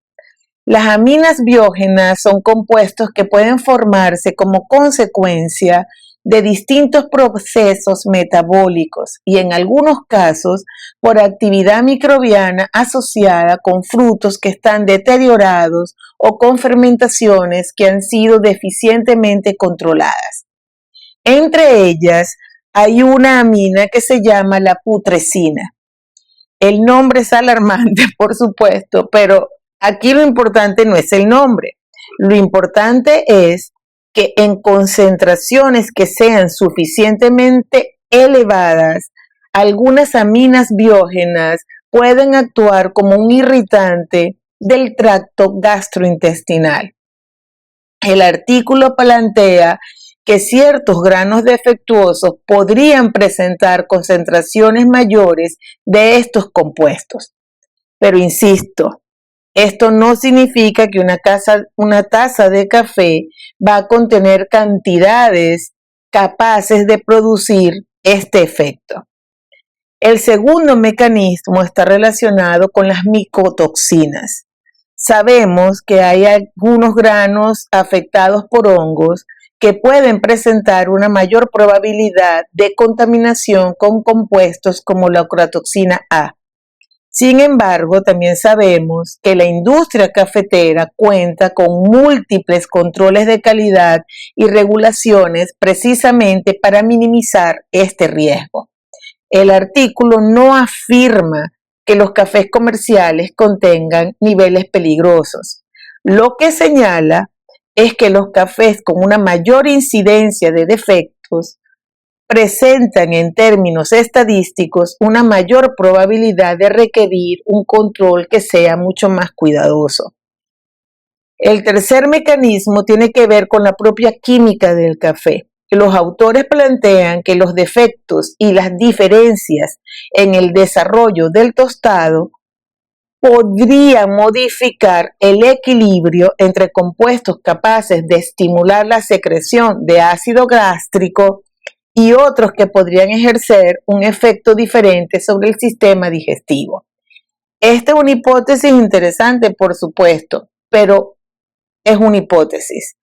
Las aminas biógenas son compuestos que pueden formarse como consecuencia de distintos procesos metabólicos y en algunos casos por actividad microbiana asociada con frutos que están deteriorados o con fermentaciones que han sido deficientemente controladas. Entre ellas hay una amina que se llama la putrescina. El nombre es alarmante, por supuesto, pero aquí lo importante no es el nombre. Lo importante es que en concentraciones que sean suficientemente elevadas, algunas aminas biógenas pueden actuar como un irritante del tracto gastrointestinal. El artículo plantea que ciertos granos defectuosos podrían presentar concentraciones mayores de estos compuestos. Pero insisto, esto no significa que una taza de café va a contener cantidades capaces de producir este efecto. El segundo mecanismo está relacionado con las micotoxinas. Sabemos que hay algunos granos afectados por hongos que pueden presentar una mayor probabilidad de contaminación con compuestos como la ocratoxina A. Sin embargo, también sabemos que la industria cafetera cuenta con múltiples controles de calidad y regulaciones precisamente para minimizar este riesgo. El artículo no afirma que los cafés comerciales contengan niveles peligrosos. Lo que señala es que los cafés con una mayor incidencia de defectos presentan en términos estadísticos una mayor probabilidad de requerir un control que sea mucho más cuidadoso. El tercer mecanismo tiene que ver con la propia química del café. Los autores plantean que los defectos y las diferencias en el desarrollo del tostado podrían modificar el equilibrio entre compuestos capaces de estimular la secreción de ácido gástrico y otros que podrían ejercer un efecto diferente sobre el sistema digestivo. Esta es una hipótesis interesante, por supuesto, pero es una hipótesis.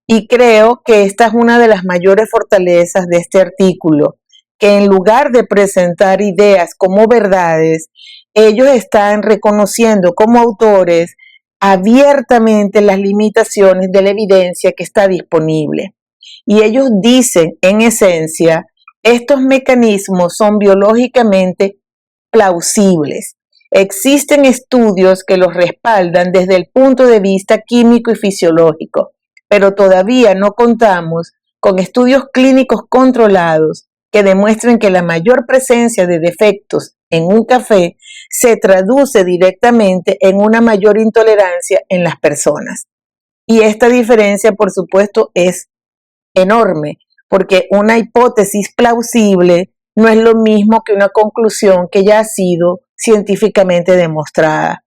Y creo que esta es una de las mayores fortalezas de este artículo, que en lugar de presentar ideas como verdades, ellos están reconociendo como autores abiertamente las limitaciones de la evidencia que está disponible. Y ellos dicen, en esencia, estos mecanismos son biológicamente plausibles. Existen estudios que los respaldan desde el punto de vista químico y fisiológico, pero todavía no contamos con estudios clínicos controlados que demuestren que la mayor presencia de defectos en un café se traduce directamente en una mayor intolerancia en las personas. Y esta diferencia, por supuesto, es enorme, porque una hipótesis plausible no es lo mismo que una conclusión que ya ha sido científicamente demostrada.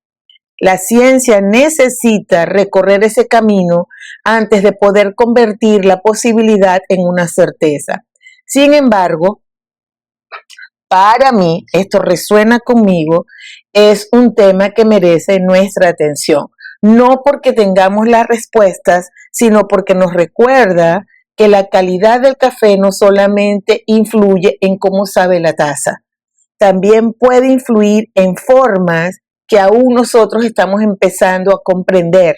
La ciencia necesita recorrer ese camino antes de poder convertir la posibilidad en una certeza. Sin embargo, para mí, esto resuena conmigo, es un tema que merece nuestra atención. No porque tengamos las respuestas, sino porque nos recuerda que la calidad del café no solamente influye en cómo sabe la taza, también puede influir en formas que aún nosotros estamos empezando a comprender,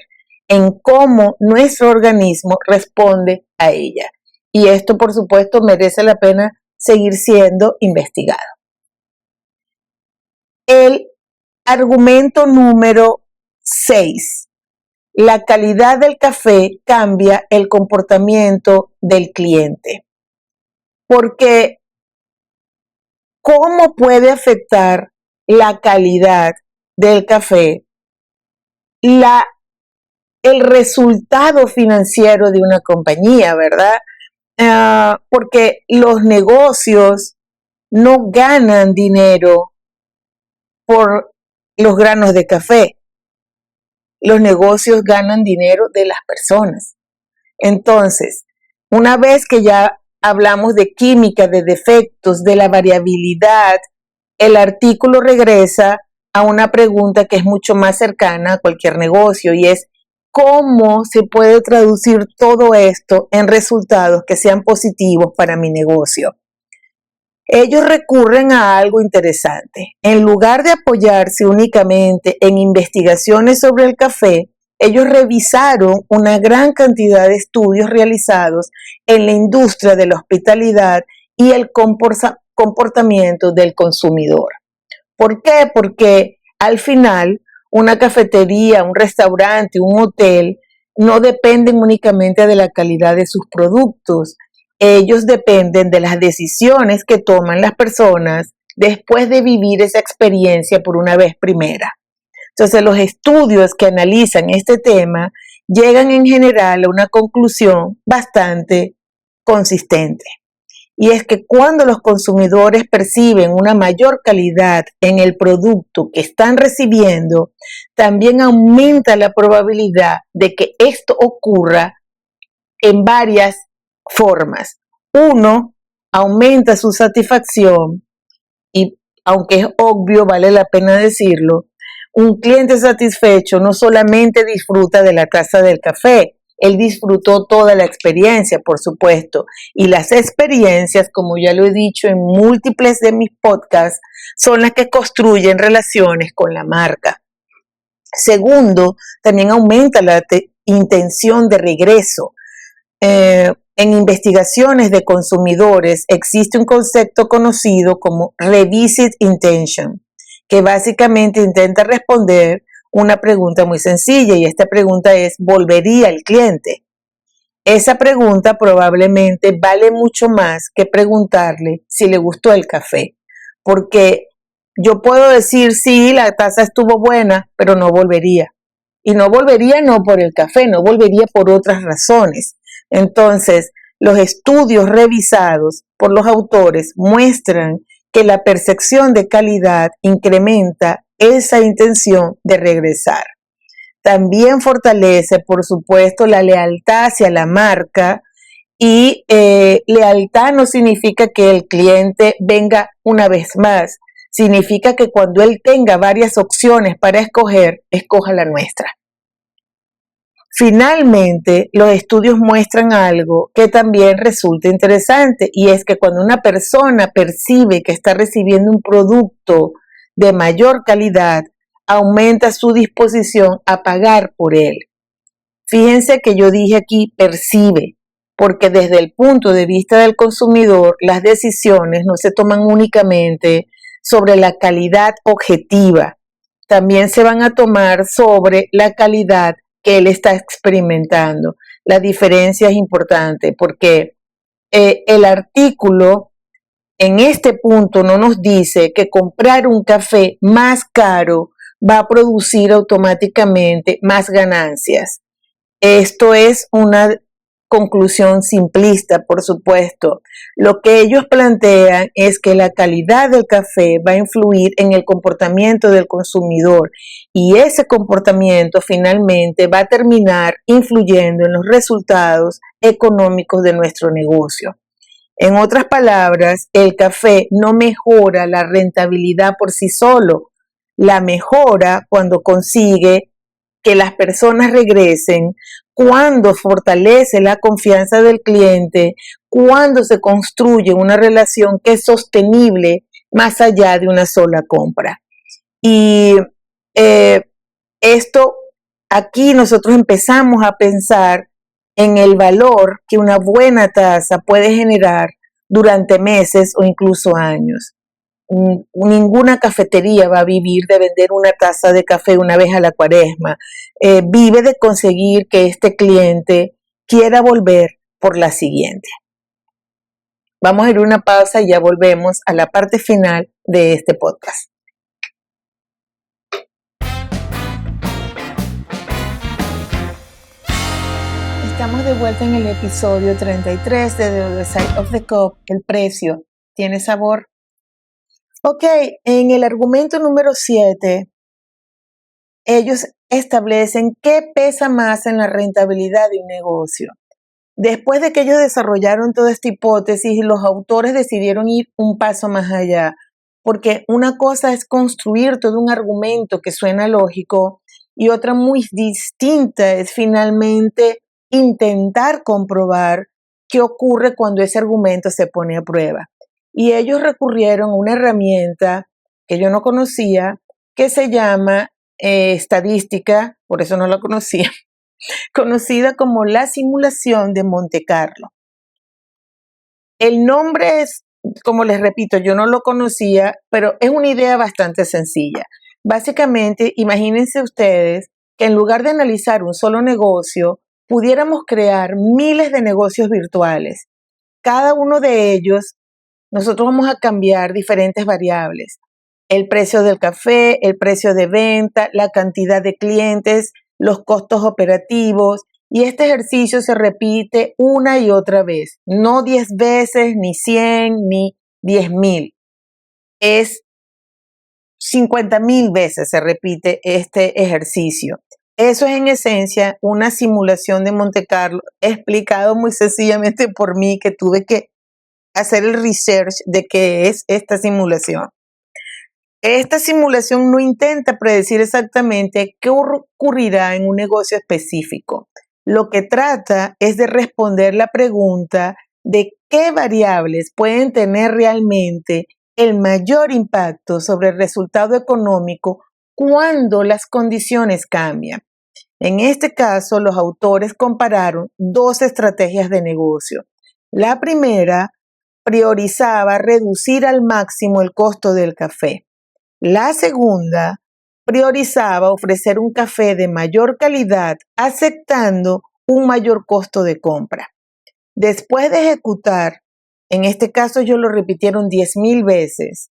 en cómo nuestro organismo responde a ella. Y esto, por supuesto, merece la pena seguir siendo investigado. El argumento número 6. La calidad del café cambia el comportamiento del cliente. Porque, ¿cómo puede afectar la calidad del café el resultado financiero de una compañía, verdad? Porque los negocios no ganan dinero por los granos de café. Los negocios ganan dinero de las personas. Entonces, una vez que ya hablamos de química, de defectos, de la variabilidad, el artículo regresa a una pregunta que es mucho más cercana a cualquier negocio y es ¿cómo se puede traducir todo esto en resultados que sean positivos para mi negocio? Ellos recurren a algo interesante. En lugar de apoyarse únicamente en investigaciones sobre el café, ellos revisaron una gran cantidad de estudios realizados en la industria de la hospitalidad y el comportamiento del consumidor. ¿Por qué? Porque al final una cafetería, un restaurante, un hotel no dependen únicamente de la calidad de sus productos. Ellos dependen de las decisiones que toman las personas después de vivir esa experiencia por una vez primera. Entonces, los estudios que analizan este tema llegan en general a una conclusión bastante consistente. Y es que cuando los consumidores perciben una mayor calidad en el producto que están recibiendo, también aumenta la probabilidad de que esto ocurra en varias formas. Uno, aumenta su satisfacción y, aunque es obvio, vale la pena decirlo, un cliente satisfecho no solamente disfruta de la taza del café, Él disfrutó toda la experiencia, por supuesto, y las experiencias, como ya lo he dicho en múltiples de mis podcasts, son las que construyen relaciones con la marca. Segundo, también aumenta la intención de regreso. En investigaciones de consumidores existe un concepto conocido como revisit intention, que básicamente intenta responder una pregunta muy sencilla, y esta pregunta es: ¿volvería el cliente? Esa pregunta probablemente vale mucho más que preguntarle si le gustó el café, porque yo puedo decir: sí, la taza estuvo buena, pero no volvería. Y no volvería no por el café, no volvería por otras razones. Entonces, los estudios revisados por los autores muestran que la percepción de calidad incrementa esa intención de regresar. También fortalece, por supuesto, la lealtad hacia la marca, y lealtad no significa que el cliente venga una vez más, significa que cuando él tenga varias opciones para escoger, escoja la nuestra. Finalmente, los estudios muestran algo que también resulta interesante, y es que cuando una persona percibe que está recibiendo un producto de mayor calidad, aumenta su disposición a pagar por él. Fíjense que yo dije aquí percibe, porque desde el punto de vista del consumidor, las decisiones no se toman únicamente sobre la calidad objetiva, también se van a tomar sobre la calidad que él está experimentando. La diferencia es importante porque el artículo en este punto no nos dice que comprar un café más caro va a producir automáticamente más ganancias. Esto es una conclusión simplista, por supuesto. Lo que ellos plantean es que la calidad del café va a influir en el comportamiento del consumidor, y ese comportamiento finalmente va a terminar influyendo en los resultados económicos de nuestro negocio. En otras palabras, el café no mejora la rentabilidad por sí solo, la mejora cuando consigue que las personas regresen, cuando fortalece la confianza del cliente, cuando se construye una relación que es sostenible más allá de una sola compra. Y esto, aquí nosotros empezamos a pensar en el valor que una buena taza puede generar durante meses o incluso años. Ninguna cafetería va a vivir de vender una taza de café una vez a la cuaresma. Vive de conseguir que este cliente quiera volver por la siguiente. Vamos a ir a una pausa y ya volvemos a la parte final de este podcast. Estamos de vuelta en el episodio 33 de The Other Side of the Cup. El precio tiene sabor. Ok, en el argumento número 7, ellos establecen qué pesa más en la rentabilidad de un negocio. Después de que ellos desarrollaron toda esta hipótesis, los autores decidieron ir un paso más allá, porque una cosa es construir todo un argumento que suena lógico, y otra muy distinta es finalmente intentar comprobar qué ocurre cuando ese argumento se pone a prueba. Y ellos recurrieron a una herramienta que yo no conocía, que se llama estadística, por eso no la conocía, conocida como la simulación de Monte Carlo. El nombre es, como les repito, yo no lo conocía, pero es una idea bastante sencilla. Básicamente, imagínense ustedes que en lugar de analizar un solo negocio, pudiéramos crear miles de negocios virtuales. Cada uno de ellos, nosotros vamos a cambiar diferentes variables: el precio del café, el precio de venta, la cantidad de clientes, los costos operativos, y este ejercicio se repite una y otra vez, no 10 veces, ni 100, ni 10,000. Es 50,000 veces se repite este ejercicio. Eso es en esencia una simulación de Monte Carlo, explicado muy sencillamente por mí, que tuve que hacer el research de qué es esta simulación. Esta simulación no intenta predecir exactamente qué ocurrirá en un negocio específico. lo que trata es de responder la pregunta de qué variables pueden tener realmente el mayor impacto sobre el resultado económico cuando las condiciones cambian. En este caso, los autores compararon dos estrategias de negocio. La primera priorizaba reducir al máximo el costo del café. La segunda priorizaba ofrecer un café de mayor calidad, aceptando un mayor costo de compra. Después de ejecutar, en este caso ellos lo repitieron 10,000 veces,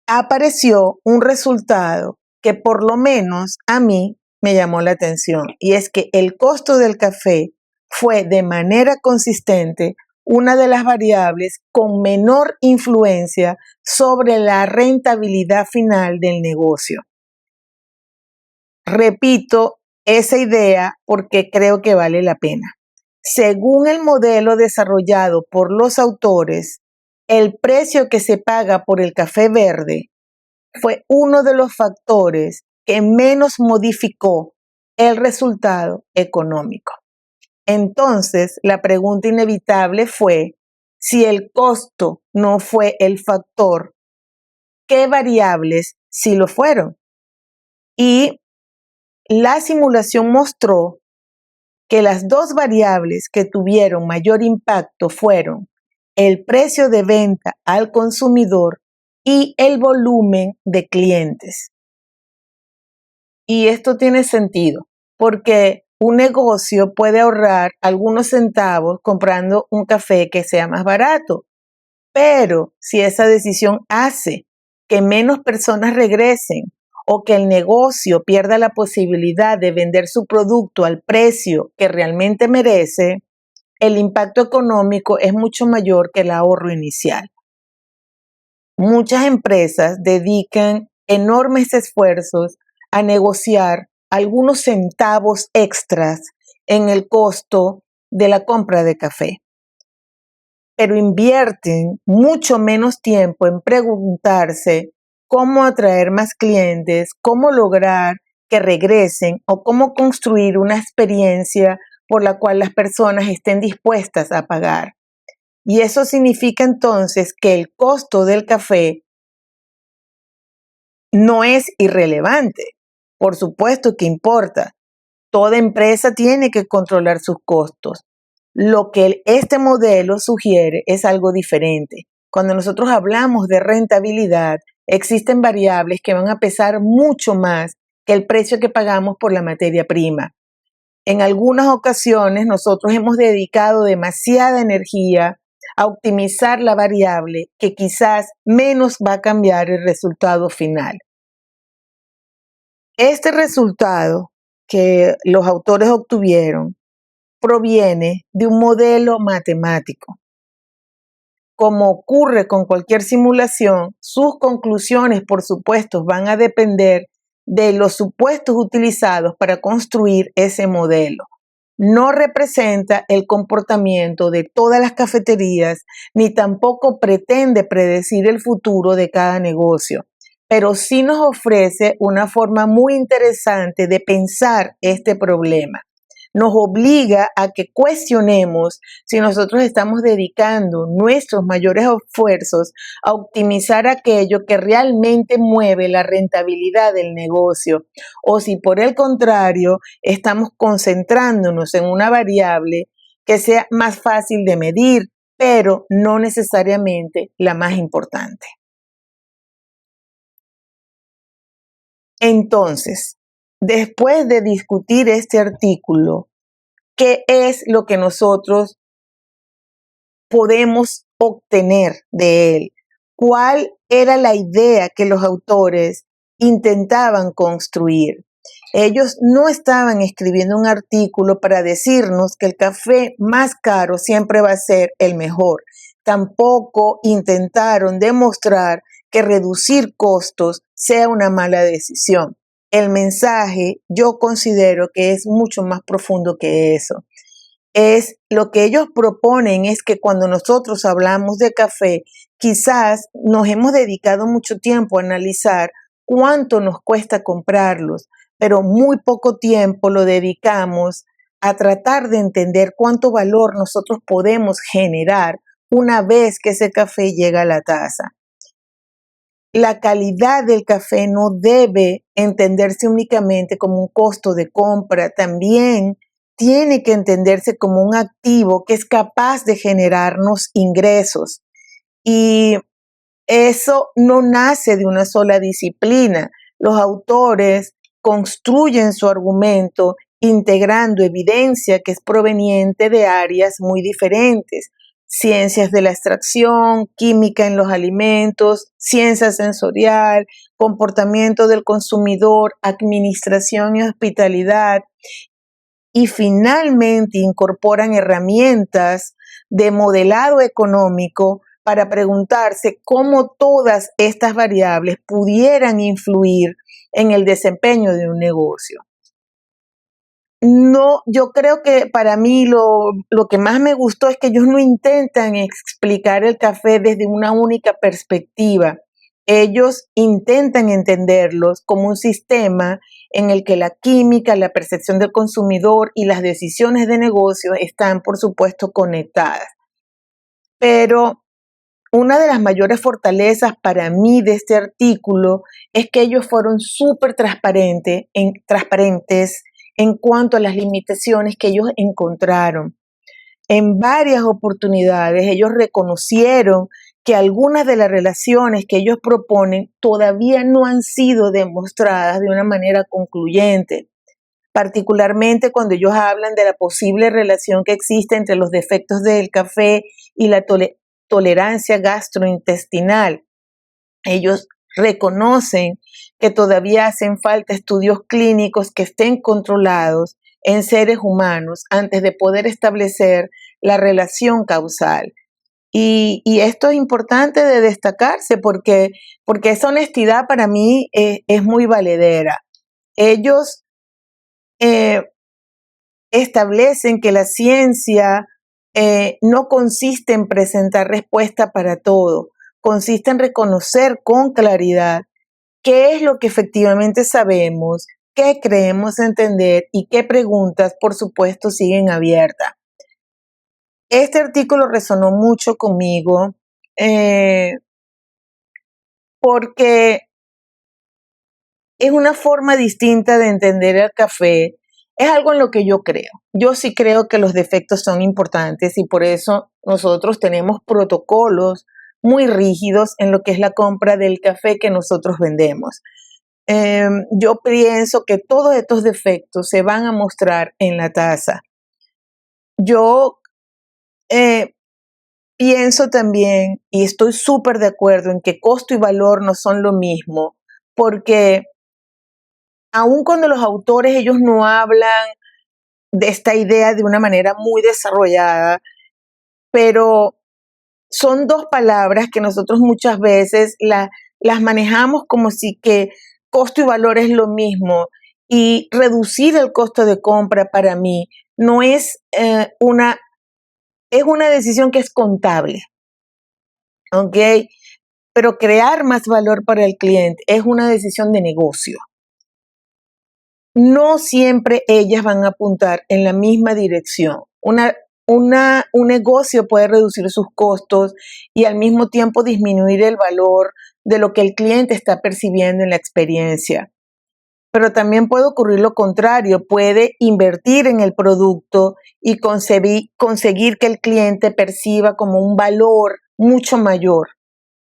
apareció un resultado que por lo menos a mí me llamó la atención, y es que el costo del café fue de manera consistente una de las variables con menor influencia sobre la rentabilidad final del negocio. Repito esa idea porque creo que vale la pena. Según el modelo desarrollado por los autores, el precio que se paga por el café verde fue uno de los factores que menos modificó el resultado económico. Entonces, la pregunta inevitable fue, si el costo no fue el factor, ¿qué variables sí lo fueron? Y la simulación mostró que las dos variables que tuvieron mayor impacto fueron el precio de venta al consumidor y el volumen de clientes. Y esto tiene sentido, porque un negocio puede ahorrar algunos centavos comprando un café que sea más barato, pero si esa decisión hace que menos personas regresen o que el negocio pierda la posibilidad de vender su producto al precio que realmente merece, el impacto económico es mucho mayor que el ahorro inicial. Muchas empresas dedican enormes esfuerzos a negociar algunos centavos extras en el costo de la compra de café, pero invierten mucho menos tiempo en preguntarse cómo atraer más clientes, cómo lograr que regresen o cómo construir una experiencia por la cual las personas estén dispuestas a pagar. Y eso significa entonces que el costo del café no es irrelevante. Por supuesto que importa. Toda empresa tiene que controlar sus costos. Lo que este modelo sugiere es algo diferente. Cuando nosotros hablamos de rentabilidad, existen variables que van a pesar mucho más que el precio que pagamos por la materia prima. En algunas ocasiones nosotros hemos dedicado demasiada energía a optimizar la variable que quizás menos va a cambiar el resultado final. Este resultado que los autores obtuvieron proviene de un modelo matemático. Como ocurre con cualquier simulación, sus conclusiones, por supuesto, van a depender de los supuestos utilizados para construir ese modelo. No representa el comportamiento de todas las cafeterías, ni tampoco pretende predecir el futuro de cada negocio, pero sí nos ofrece una forma muy interesante de pensar este problema. Nos obliga a que cuestionemos si nosotros estamos dedicando nuestros mayores esfuerzos a optimizar aquello que realmente mueve la rentabilidad del negocio, o si por el contrario estamos concentrándonos en una variable que sea más fácil de medir, pero no necesariamente la más importante. Entonces, después de discutir este artículo, ¿qué es lo que nosotros podemos obtener de él? ¿Cuál era la idea que los autores intentaban construir? Ellos no estaban escribiendo un artículo para decirnos que el café más caro siempre va a ser el mejor. Tampoco intentaron demostrar que reducir costos sea una mala decisión. El mensaje yo considero que es mucho más profundo que eso. Lo que ellos proponen es que cuando nosotros hablamos de café, quizás nos hemos dedicado mucho tiempo a analizar cuánto nos cuesta comprarlos, pero muy poco tiempo lo dedicamos a tratar de entender cuánto valor nosotros podemos generar una vez que ese café llega a la taza. La calidad del café no debe entenderse únicamente como un costo de compra, también tiene que entenderse como un activo que es capaz de generarnos ingresos. Y eso no nace de una sola disciplina. Los autores construyen su argumento integrando evidencia que es proveniente de áreas muy diferentes: ciencias de la extracción, química en los alimentos, ciencia sensorial, comportamiento del consumidor, administración y hospitalidad, y finalmente incorporan herramientas de modelado económico para preguntarse cómo todas estas variables pudieran influir en el desempeño de un negocio. No, yo creo que para mí lo que más me gustó es que ellos no intentan explicar el café desde una única perspectiva. Ellos intentan entenderlos como un sistema en el que la química, la percepción del consumidor y las decisiones de negocio están, por supuesto, conectadas. Pero una de las mayores fortalezas para mí de este artículo es que ellos fueron súper transparentes en cuanto a las limitaciones que ellos encontraron. En varias oportunidades ellos reconocieron que algunas de las relaciones que ellos proponen todavía no han sido demostradas de una manera concluyente, particularmente cuando ellos hablan de la posible relación que existe entre los defectos del café y la tolerancia gastrointestinal. Ellos reconocen que todavía hacen falta estudios clínicos que estén controlados en seres humanos antes de poder establecer la relación causal. Y esto es importante de destacarse porque esa honestidad para mí es muy valedera. Ellos establecen que la ciencia no consiste en presentar respuesta para todo, consiste en reconocer con claridad qué es lo que efectivamente sabemos, qué creemos entender y qué preguntas, por supuesto, siguen abiertas. Este artículo resonó mucho conmigo porque es una forma distinta de entender el café. Es algo en lo que yo creo. Yo sí creo que los defectos son importantes y por eso nosotros tenemos protocolos muy rígidos en lo que es la compra del café que nosotros vendemos. Yo pienso que todos estos defectos se van a mostrar en la taza. Yo pienso también, y estoy súper de acuerdo en que costo y valor no son lo mismo, porque aun cuando los autores ellos no hablan de esta idea de una manera muy desarrollada, pero son dos palabras que nosotros muchas veces las manejamos como si que costo y valor es lo mismo, y reducir el costo de compra para mí no es es una decisión que es contable, ¿ok? Pero crear más valor para el cliente es una decisión de negocio. No siempre ellas van a apuntar en la misma dirección. Un negocio puede reducir sus costos y al mismo tiempo disminuir el valor de lo que el cliente está percibiendo en la experiencia. Pero también puede ocurrir lo contrario, puede invertir en el producto y conseguir que el cliente perciba como un valor mucho mayor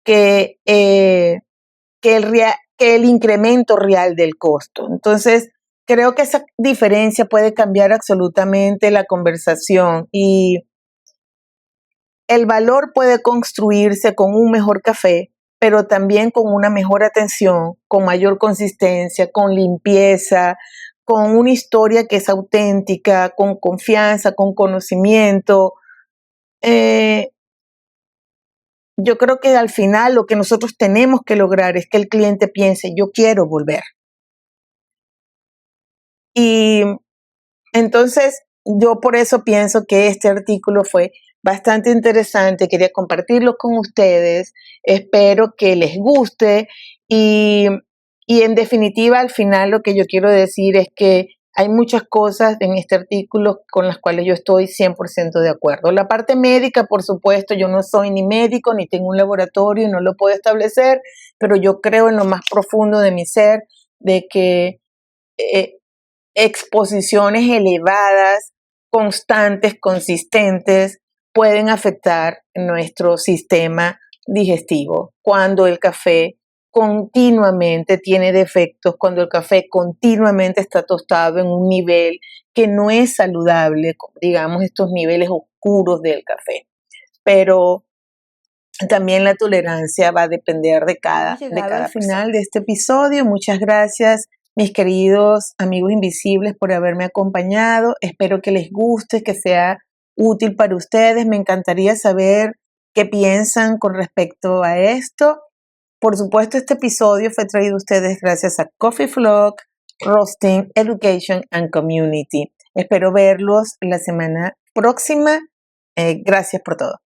que el incremento real del costo. Entonces, creo que esa diferencia puede cambiar absolutamente la conversación y el valor puede construirse con un mejor café, pero también con una mejor atención, con mayor consistencia, con limpieza, con una historia que es auténtica, con confianza, con conocimiento. Yo creo que al final lo que nosotros tenemos que lograr es que el cliente piense, yo quiero volver. Y entonces, yo por eso pienso que este artículo fue bastante interesante, quería compartirlo con ustedes, espero que les guste y Y en definitiva, al final lo que yo quiero decir es que hay muchas cosas en este artículo con las cuales yo estoy 100% de acuerdo. La parte médica, por supuesto, yo no soy ni médico, ni tengo un laboratorio, no lo puedo establecer, pero yo creo en lo más profundo de mi ser de que eh, exposiciones elevadas, constantes, consistentes, pueden afectar nuestro sistema digestivo. Cuando el café continuamente tiene defectos, cuando el café continuamente está tostado en un nivel que no es saludable, digamos estos niveles oscuros del café. Pero también la tolerancia va a depender de cada final de este episodio. Muchas gracias, mis queridos amigos invisibles, por haberme acompañado. Espero que les guste, que sea útil para ustedes. Me encantaría saber qué piensan con respecto a esto. Por supuesto, este episodio fue traído a ustedes gracias a Coffee Flock, Roasting, Education and Community. Espero verlos la semana próxima. Gracias por todo.